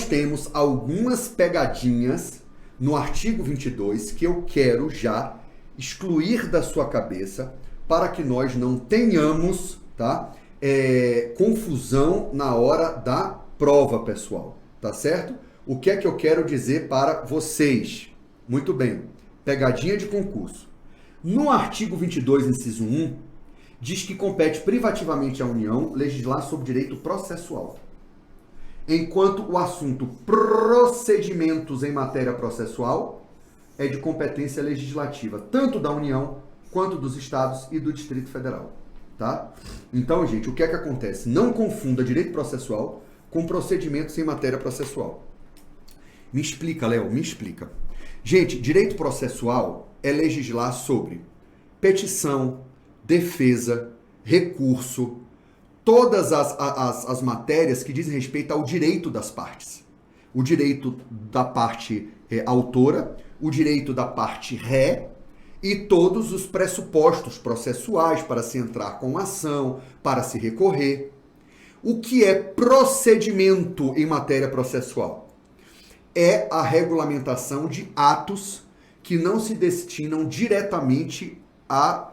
temos algumas pegadinhas no artigo 22 que eu quero já excluir da sua cabeça para que nós não tenhamos, tá, confusão na hora da prova, pessoal, tá certo? O que é que eu quero dizer para vocês? Muito bem, pegadinha de concurso. No artigo 22, inciso 1, diz que compete privativamente à União legislar sobre direito processual, enquanto o assunto procedimentos em matéria processual é de competência legislativa, tanto da União quanto dos Estados e do Distrito Federal, tá? Então, gente, o que é que acontece? Não confunda direito processual com procedimentos em matéria processual. Me explica, Léo, me explica. Gente, direito processual é legislar sobre petição, defesa, recurso, todas as matérias que dizem respeito ao direito das partes. O direito da parte autora, o direito da parte ré e todos os pressupostos processuais para se entrar com ação, para se recorrer. O que é procedimento em matéria processual? É a regulamentação de atos que não se destinam diretamente à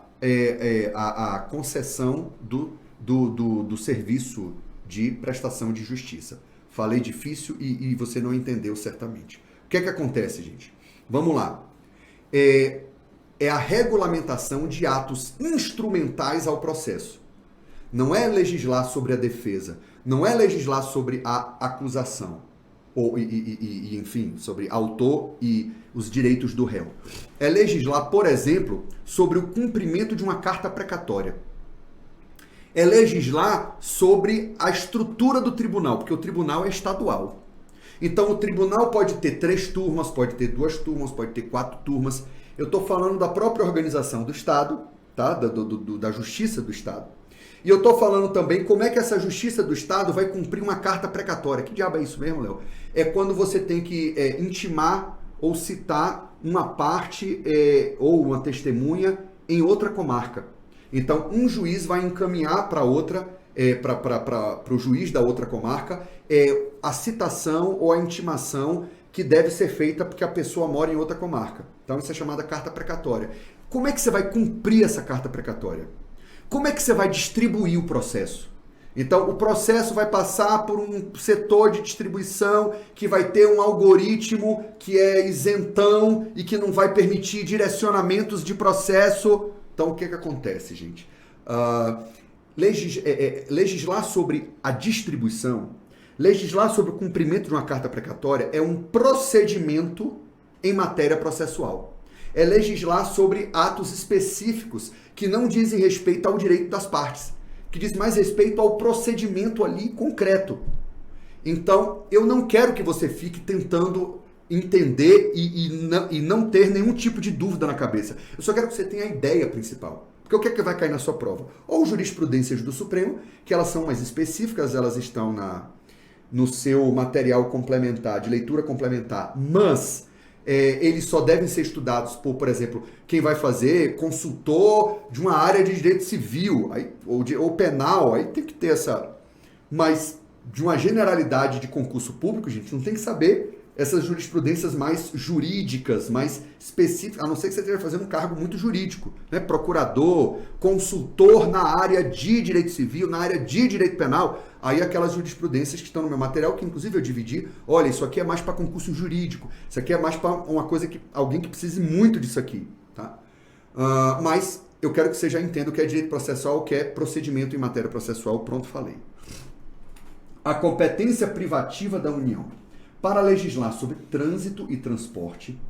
concessão do serviço de prestação de justiça. Falei difícil e você não entendeu certamente. O que é que acontece, gente? Vamos lá. É a regulamentação de atos instrumentais ao processo. Não é legislar sobre a defesa, não é legislar sobre a acusação, enfim, sobre autor e os direitos do réu. É legislar, por exemplo, sobre o cumprimento de uma carta precatória. É legislar sobre a estrutura do tribunal, porque o tribunal é estadual. Então, o tribunal pode ter 3 turmas, pode ter 2 turmas, pode ter 4 turmas. Eu estou falando da própria organização do Estado, tá? Da Justiça do Estado. E eu estou falando também como é que essa Justiça do Estado vai cumprir uma carta precatória. Que diabo é isso mesmo, Léo? É quando você tem que intimar ou citar uma parte ou uma testemunha em outra comarca. Então, um juiz vai encaminhar para outra, para o juiz da outra comarca, a citação ou a intimação que deve ser feita porque a pessoa mora em outra comarca. Então, isso é chamada carta precatória. Como é que você vai cumprir essa carta precatória? Como é que você vai distribuir o processo? Então, o processo vai passar por um setor de distribuição que vai ter um algoritmo que é isentão e que não vai permitir direcionamentos de processo. Então, o que acontece, gente? Legislar sobre a distribuição, legislar sobre o cumprimento de uma carta precatória é um procedimento em matéria processual. É legislar sobre atos específicos que não dizem respeito ao direito das partes, que diz mais respeito ao procedimento ali concreto. Então, eu não quero que você fique tentando entender e não ter nenhum tipo de dúvida na cabeça. Eu só quero que você tenha a ideia principal. Porque o que é que vai cair na sua prova? Ou jurisprudências do Supremo, que elas são mais específicas, elas estão no seu material complementar, de leitura complementar, mas eles só devem ser estudados por exemplo, quem vai fazer consultor de uma área de direito civil ou penal, aí tem que ter essa... Mas de uma generalidade de concurso público, gente, não tem que saber essas jurisprudências mais jurídicas, mais específicas, a não ser que você esteja fazendo um cargo muito jurídico, né? Procurador, consultor na área de direito civil, na área de direito penal, aí aquelas jurisprudências que estão no meu material, que inclusive eu dividi, olha, isso aqui é mais para concurso jurídico, isso aqui é mais para uma coisa que alguém que precise muito disso aqui, tá? Mas eu quero que você já entenda o que é direito processual, o que é procedimento em matéria processual, pronto, falei. A competência privativa da União para legislar sobre trânsito e transporte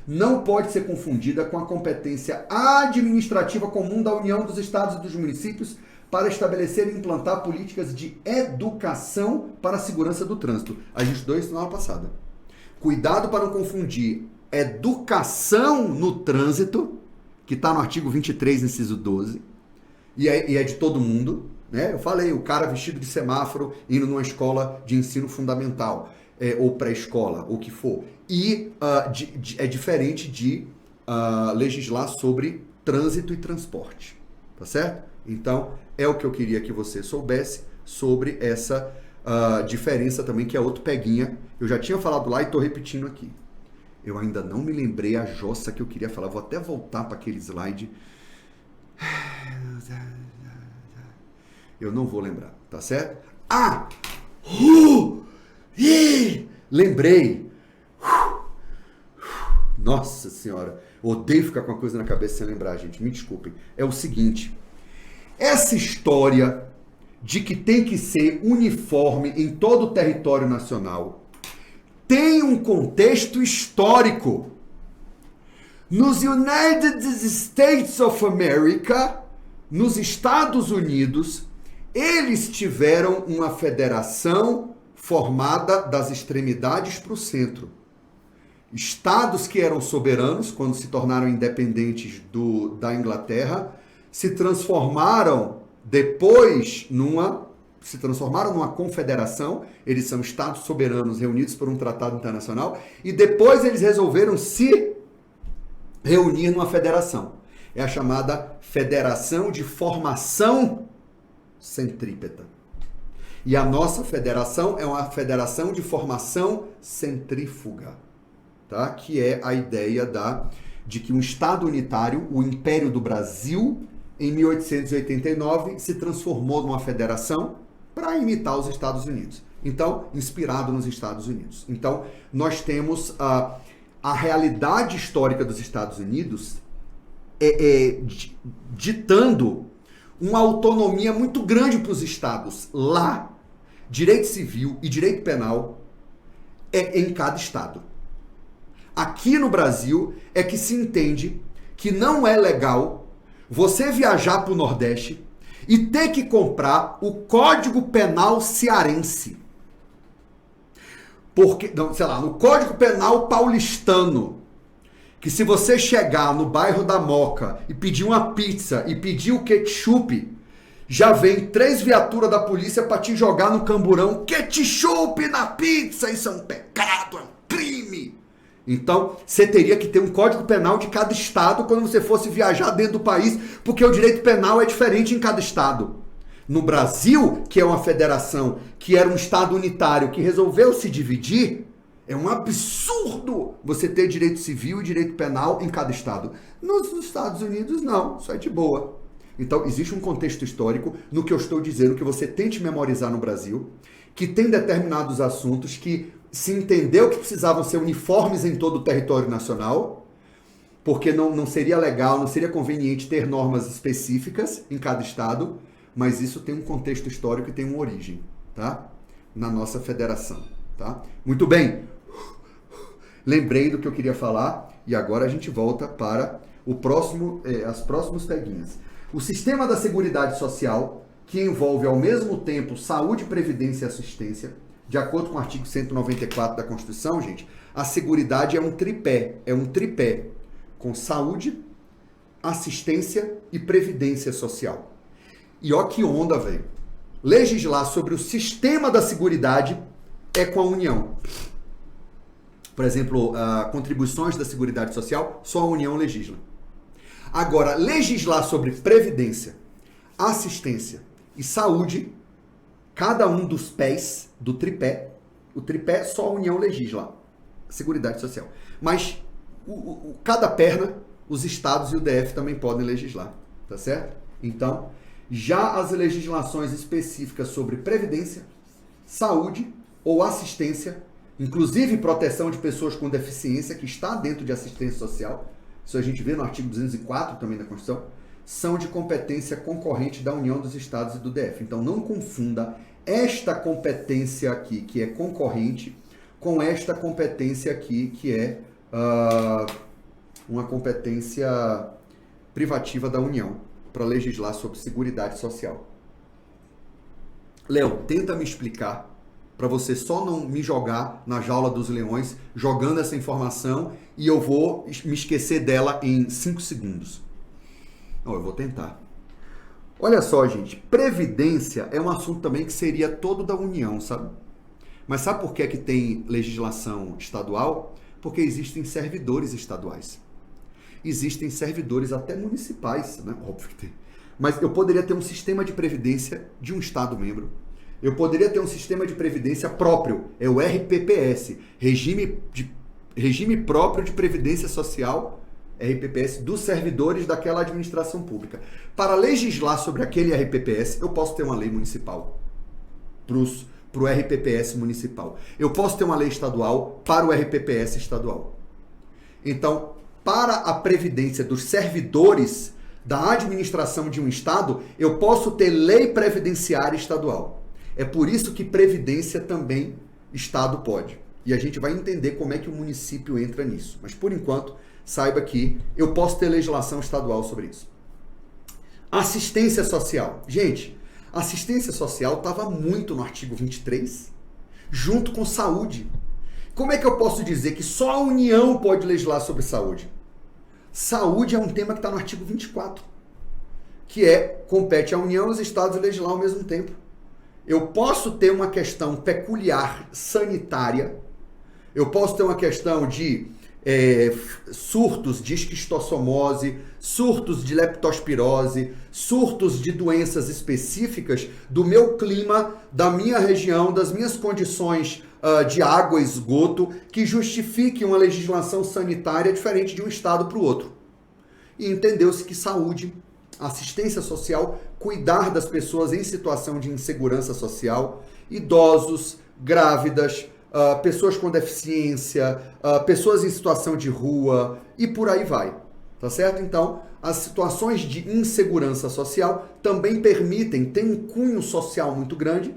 não pode ser confundida com a competência administrativa comum da União, dos Estados e dos municípios para estabelecer e implantar políticas de educação para a segurança do trânsito. A gente estudou isso na aula passada. Cuidado para não confundir educação no trânsito, que está no artigo 23, inciso 12, e é de todo mundo, né? Eu falei, o cara vestido de semáforo indo numa escola de ensino fundamental, ou pré-escola, ou o que for. E é diferente de legislar sobre trânsito e transporte, tá certo? Então, é o que eu queria que você soubesse sobre essa diferença também, que é outro peguinha. Eu já tinha falado lá e estou repetindo aqui. Eu ainda não me lembrei a jossa que eu queria falar. Vou até voltar para aquele slide. Eu não vou lembrar, tá certo? Lembrei. Nossa senhora, odeio ficar com a coisa na cabeça sem lembrar, gente. Me desculpem. É o seguinte, essa história de que tem que ser uniforme em todo o território nacional tem um contexto histórico. Nos United States of America, nos Estados Unidos, eles tiveram uma federação formada das extremidades para o centro. Estados que eram soberanos, quando se tornaram independentes da Inglaterra, se transformaram numa confederação. Eles são estados soberanos reunidos por um tratado internacional e depois eles resolveram se reunir numa federação. É a chamada Federação de Formação Centrípeta. E a nossa federação é uma federação de formação centrífuga, tá? Que é a ideia de que um Estado unitário, o Império do Brasil, em 1889, se transformou numa federação para imitar os Estados Unidos. Então, inspirado nos Estados Unidos. Então, nós temos a realidade histórica dos Estados Unidos ditando uma autonomia muito grande para os estados. Lá, direito civil e direito penal é em cada estado. Aqui no Brasil é que se entende que não é legal você viajar para o Nordeste e ter que comprar o Código Penal cearense. Porque, não, sei lá, no Código Penal paulistano, que se você chegar no bairro da Moca e pedir uma pizza e pedir o ketchup, já vem 3 viaturas da polícia para te jogar no camburão. Ketchup na pizza, isso é um pecado, é um crime. Então, você teria que ter um código penal de cada estado quando você fosse viajar dentro do país, porque o direito penal é diferente em cada estado. No Brasil, que é uma federação, que era um estado unitário, que resolveu se dividir, é um absurdo você ter direito civil e direito penal em cada estado. Nos Estados Unidos, não. Isso é de boa. Então, existe um contexto histórico no que eu estou dizendo, que você tente memorizar no Brasil, que tem determinados assuntos que se entendeu que precisavam ser uniformes em todo o território nacional, porque não seria legal, não seria conveniente ter normas específicas em cada estado, mas isso tem um contexto histórico e tem uma origem, tá? Na nossa federação, tá? Muito bem. Lembrei do que eu queria falar e agora a gente volta para as próximas peguinhas. O sistema da Seguridade Social, que envolve ao mesmo tempo saúde, previdência e assistência, de acordo com o artigo 194 da Constituição, gente, a Seguridade é um tripé com saúde, assistência e previdência social. E ó que onda, velho. Legislar sobre o sistema da Seguridade é com a União. Por exemplo, contribuições da Seguridade Social, só a União legisla. Agora, legislar sobre previdência, assistência e saúde, cada um dos pés do tripé, o tripé só a União legisla, Seguridade Social. Mas cada perna, os estados e o DF também podem legislar, tá certo? Então, já as legislações específicas sobre previdência, saúde ou assistência, inclusive proteção de pessoas com deficiência, que está dentro de assistência social, isso a gente vê no artigo 204 também da Constituição, são de competência concorrente da União dos Estados e do DF. Então não confunda esta competência aqui, que é concorrente, com esta competência aqui, que é uma competência privativa da União, para legislar sobre Seguridade Social. Léo, tenta me explicar, para você só não me jogar na jaula dos leões, jogando essa informação, e eu vou me esquecer dela em 5 segundos. Não, eu vou tentar. Olha só, gente, previdência é um assunto também que seria todo da União, sabe? Mas sabe por que é que tem legislação estadual? Porque existem servidores estaduais. Existem servidores até municipais, né? Óbvio que tem. Mas eu poderia ter um sistema de previdência de um estado membro, Eu poderia ter um sistema de previdência próprio, é o RPPS, Regime Próprio de Previdência Social, RPPS, dos servidores daquela administração pública. Para legislar sobre aquele RPPS, eu posso ter uma lei municipal para o RPPS municipal. Eu posso ter uma lei estadual para o RPPS estadual. Então, para a previdência dos servidores da administração de um estado, eu posso ter lei previdenciária estadual. É por isso que previdência também estado pode. E a gente vai entender como é que o município entra nisso. Mas, por enquanto, saiba que eu posso ter legislação estadual sobre isso. Assistência social. Gente, assistência social estava muito no artigo 23, junto com saúde. Como é que eu posso dizer que só a União pode legislar sobre saúde? Saúde é um tema que está no artigo 24, que compete à União e aos estados legislar ao mesmo tempo. Eu posso ter uma questão peculiar sanitária, eu posso ter uma questão de surtos de esquistossomose, surtos de leptospirose, surtos de doenças específicas do meu clima, da minha região, das minhas condições de água e esgoto, que justifique uma legislação sanitária diferente de um estado para o outro. E entendeu-se que saúde, assistência social, cuidar das pessoas em situação de insegurança social, idosos, grávidas, pessoas com deficiência, pessoas em situação de rua e por aí vai, tá certo? Então, as situações de insegurança social também têm um cunho social muito grande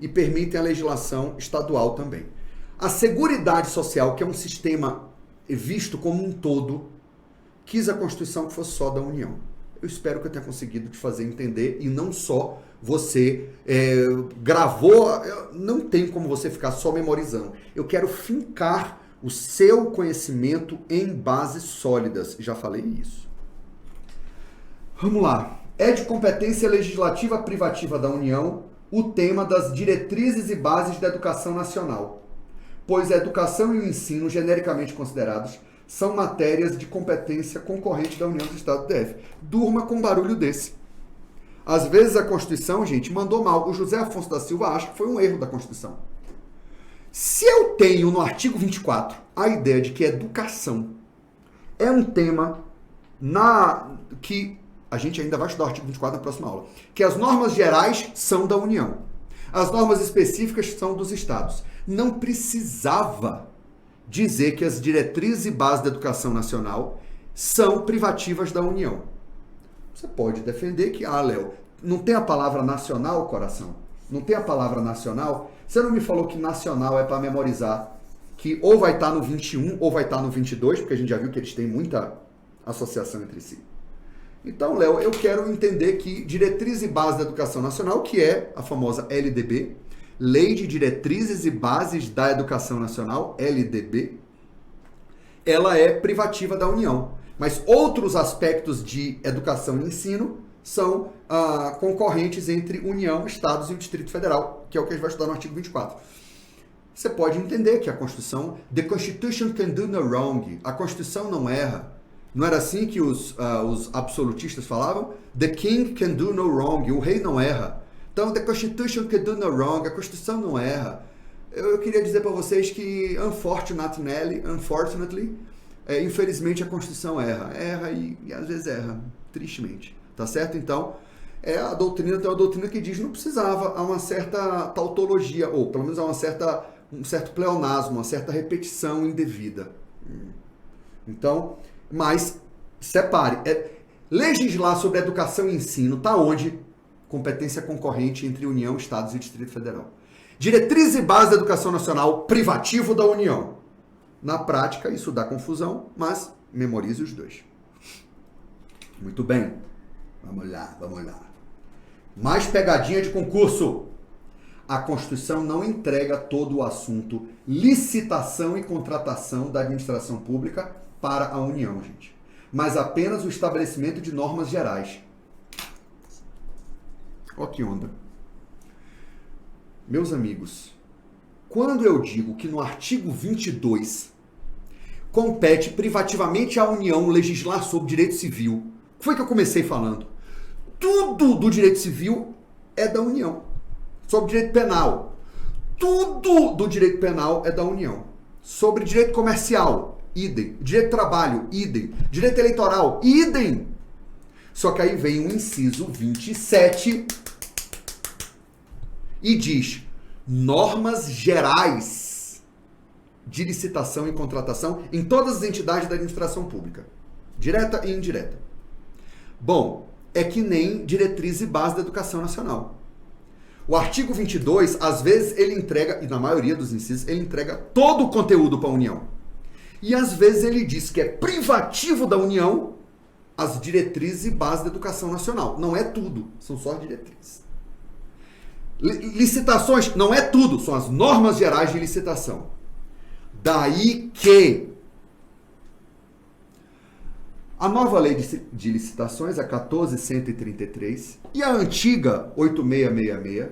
e permitem a legislação estadual também. A Seguridade Social, que é um sistema visto como um todo, quis a Constituição que fosse só da União. Eu espero que eu tenha conseguido te fazer entender e não só você gravou, não tem como você ficar só memorizando. Eu quero fincar o seu conhecimento em bases sólidas. Já falei isso. Vamos lá. É de competência legislativa privativa da União o tema das diretrizes e bases da educação nacional, pois a educação e o ensino, genericamente considerados, são matérias de competência concorrente da União do Estado do DF. Durma com um barulho desse. Às vezes a Constituição, gente, mandou mal. O José Afonso da Silva acha que foi um erro da Constituição. Se eu tenho no artigo 24 a ideia de que educação é um tema que a gente ainda vai estudar o artigo 24 na próxima aula, que as normas gerais são da União, as normas específicas são dos estados. Não precisava dizer que as diretrizes e bases da educação nacional são privativas da União. Você pode defender que, Léo, não tem a palavra nacional, coração? Não tem a palavra nacional? Você não me falou que nacional é para memorizar, que ou vai estar no 21 ou vai estar no 22, porque a gente já viu que eles têm muita associação entre si. Então, Léo, eu quero entender que diretriz e base da educação nacional, que é a famosa LDB, Lei de Diretrizes e Bases da Educação Nacional, LDB, ela é privativa da União. Mas outros aspectos de educação e ensino são concorrentes entre União, Estados e o Distrito Federal, que é o que a gente vai estudar no artigo 24. Você pode entender que a Constituição, the Constitution can do no wrong, a Constituição não erra. Não era assim que os absolutistas falavam? The king can do no wrong, o rei não erra. Então, the Constitution can do no wrong, a Constituição não erra. Eu queria dizer para vocês que, unfortunately, infelizmente a Constituição erra e às vezes erra, tristemente, tá certo? Então, a doutrina tem uma doutrina que diz que não precisava, há uma certa tautologia, ou pelo menos há um certo pleonasmo, uma certa repetição indevida. Então, mas, separe, legislar sobre educação e ensino está onde? Competência concorrente entre União, Estados e Distrito Federal. Diretriz e base da educação nacional, privativo da União. Na prática, isso dá confusão, mas memorize os dois. Muito bem. Vamos lá. Mais pegadinha de concurso. A Constituição não entrega todo o assunto licitação e contratação da administração pública para a União, gente. Mas apenas o estabelecimento de normas gerais. Ó que onda. Meus amigos, quando eu digo que no artigo 22 compete privativamente à União legislar sobre direito civil, foi que eu comecei falando. Tudo do direito civil é da União. Sobre direito penal, tudo do direito penal é da União. Sobre direito comercial, idem. Direito do trabalho, idem. Direito eleitoral, idem. Só que aí vem o inciso 27 e diz: normas gerais de licitação e contratação em todas as entidades da administração pública, direta e indireta. Bom, é que nem diretriz e base da educação nacional. O artigo 22, às vezes, ele entrega, e na maioria dos incisos, ele entrega todo o conteúdo para a União. E às vezes ele diz que é privativo da União as diretrizes e bases da educação nacional. Não é tudo, são só diretrizes. Licitações, não é tudo, são as normas gerais de licitação. Daí que a nova lei de licitações, a 14.133, e a antiga 8.666,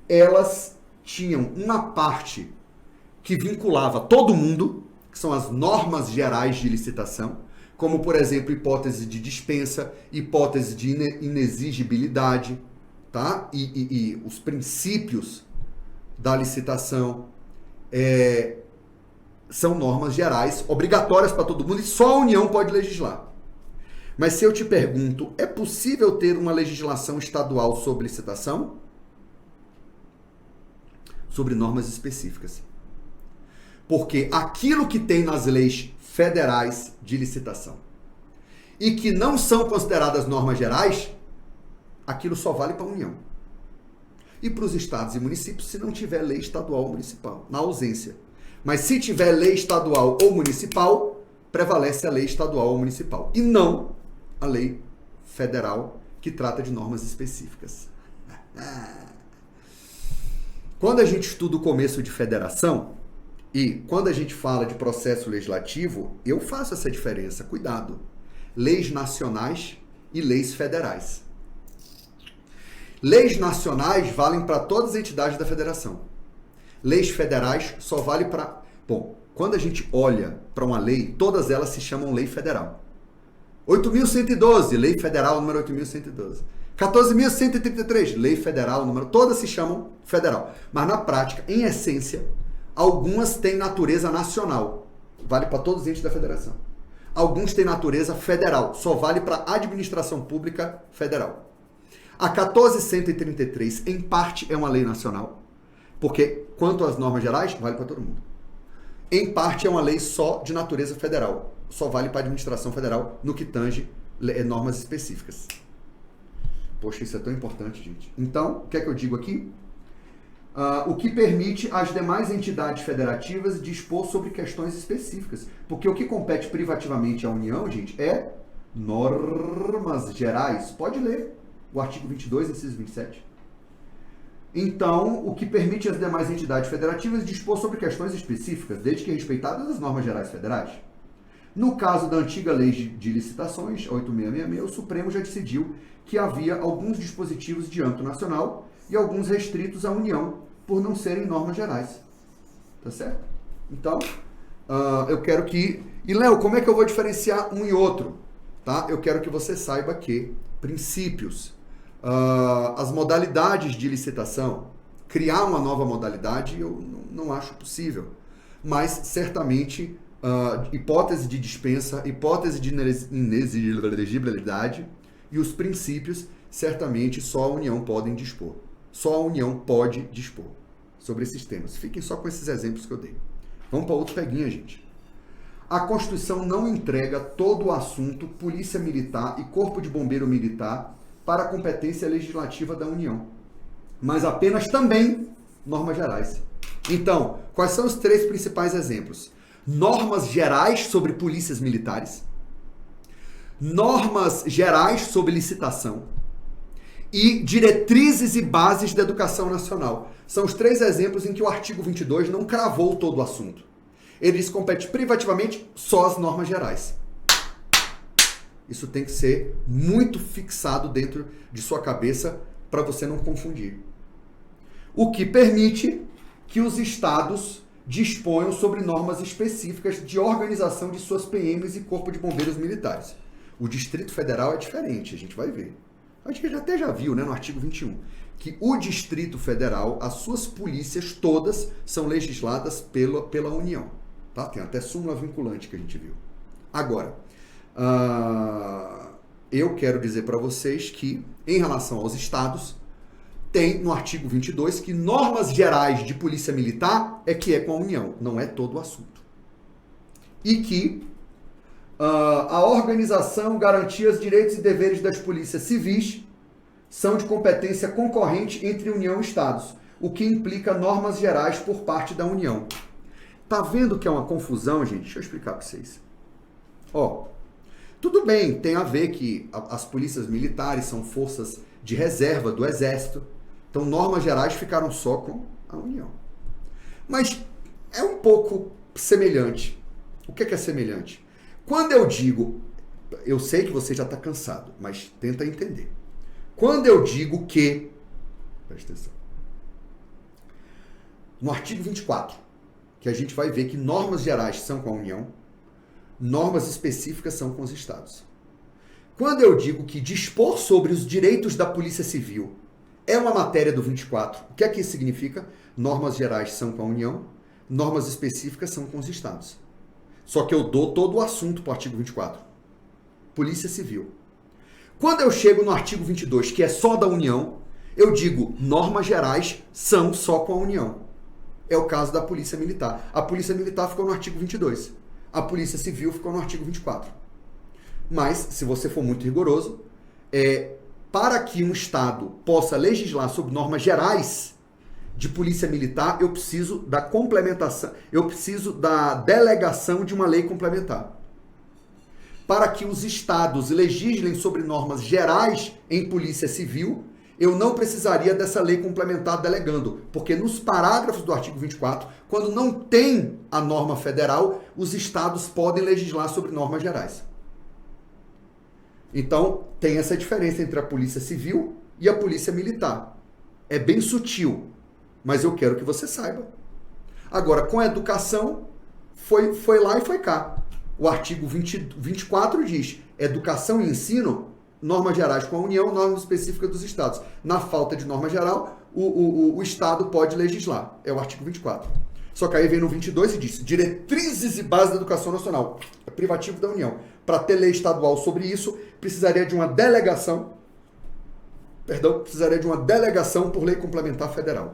elas tinham uma parte que vinculava todo mundo, que são as normas gerais de licitação, como, por exemplo, hipótese de dispensa, hipótese de inexigibilidade, tá? E os princípios da licitação são normas gerais, obrigatórias para todo mundo, e só a União pode legislar. Mas se eu te pergunto, é possível ter uma legislação estadual sobre licitação? Sobre normas específicas. Porque aquilo que tem nas leis federais de licitação e que não são consideradas normas gerais, aquilo só vale para a União. E para os estados e municípios, se não tiver lei estadual ou municipal, na ausência. Mas se tiver lei estadual ou municipal, prevalece a lei estadual ou municipal. E não a lei federal, que trata de normas específicas. Quando a gente estuda o começo de federação, e quando a gente fala de processo legislativo, eu faço essa diferença. Cuidado. Leis nacionais e leis federais. Leis nacionais valem para todas as entidades da federação. Leis federais só vale para... Bom, quando a gente olha para uma lei, todas elas se chamam lei federal. 8.112, lei federal número 8.112. 14.133, lei federal número... Todas se chamam federal. Mas na prática, em essência, algumas têm natureza nacional. Vale para todos os entes da federação. Alguns têm natureza federal. Só vale para a administração pública federal. A 14.133, em parte, é uma lei nacional. Porque, quanto às normas gerais, vale para todo mundo. Em parte, é uma lei só de natureza federal. Só vale para a administração federal no que tange normas específicas. Poxa, isso é tão importante, gente. Então, o que é que eu digo aqui? O que permite às demais entidades federativas dispor sobre questões específicas. Porque o que compete privativamente à União, gente, é normas gerais. Pode ler o artigo 22, inciso 27. Então, o que permite às demais entidades federativas dispor sobre questões específicas, desde que respeitadas as normas gerais federais. No caso da antiga lei de licitações, 8.666, o Supremo já decidiu que havia alguns dispositivos de âmbito nacional e alguns restritos à União, por não serem normas gerais. Tá certo? Então, eu quero que... E, Léo, como é que eu vou diferenciar um e outro? Tá? Eu quero que você saiba que princípios, as modalidades de licitação, criar uma nova modalidade, eu não acho possível. Mas, certamente, hipótese de dispensa, hipótese de inexigibilidade e os princípios, certamente, só a União pode dispor. Só a União pode dispor sobre esses temas. Fiquem só com esses exemplos que eu dei. Vamos para outro peguinha, gente. A Constituição não entrega todo o assunto Polícia Militar e Corpo de Bombeiro Militar para a competência legislativa da União, mas apenas também normas gerais. Então, quais são os três principais exemplos? Normas gerais sobre polícias militares, normas gerais sobre licitação e diretrizes e bases da educação nacional. São os três exemplos em que o artigo 22 não cravou todo o assunto. Ele diz que compete privativamente só as normas gerais. Isso tem que ser muito fixado dentro de sua cabeça para você não confundir. O que permite que os estados disponham sobre normas específicas de organização de suas PMs e Corpo de Bombeiros Militares. O Distrito Federal é diferente, a gente vai ver. A gente até já viu, né, no artigo 21, que o Distrito Federal, as suas polícias todas são legisladas pela União. Tá? Tem até súmula vinculante que a gente viu. Agora, eu quero dizer para vocês que, em relação aos estados, tem no artigo 22 que normas gerais de polícia militar é com a União, não é todo o assunto. E que a organização, garantias, direitos e deveres das polícias civis são de competência concorrente entre União e Estados, o que implica normas gerais por parte da União. Tá vendo que é uma confusão, gente? Deixa eu explicar para vocês. Tudo bem, tem a ver que as polícias militares são forças de reserva do Exército, então normas gerais ficaram só com a União. Mas é um pouco semelhante. O que é semelhante? Quando eu digo, eu sei que você já está cansado, mas tenta entender. Quando eu digo que, presta atenção, no artigo 24, que a gente vai ver que normas gerais são com a União, normas específicas são com os estados. Quando eu digo que dispor sobre os direitos da Polícia Civil é uma matéria do 24, o que isso significa? Normas gerais são com a União, normas específicas são com os estados. Só que eu dou todo o assunto para o artigo 24. Polícia Civil. Quando eu chego no artigo 22, que é só da União, eu digo normas gerais são só com a União. É o caso da Polícia Militar. A Polícia Militar ficou no artigo 22. A Polícia Civil ficou no artigo 24. Mas, se você for muito rigoroso, para que um Estado possa legislar sobre normas gerais de polícia militar, eu preciso da complementação, eu preciso da delegação de uma lei complementar. Para que os estados legislem sobre normas gerais em polícia civil, eu não precisaria dessa lei complementar delegando, porque nos parágrafos do artigo 24, quando não tem a norma federal, os estados podem legislar sobre normas gerais. Então, tem essa diferença entre a polícia civil e a polícia militar. É bem sutil, mas eu quero que você saiba. Agora, com a educação, foi lá e foi cá. O artigo 24 diz: educação e ensino, normas gerais com a União, normas específicas dos estados. Na falta de norma geral, o Estado pode legislar. É o artigo 24. Só que aí vem no 22 e diz: diretrizes e bases da educação nacional. É privativo da União. Para ter lei estadual sobre isso, precisaria de uma delegação por lei complementar federal.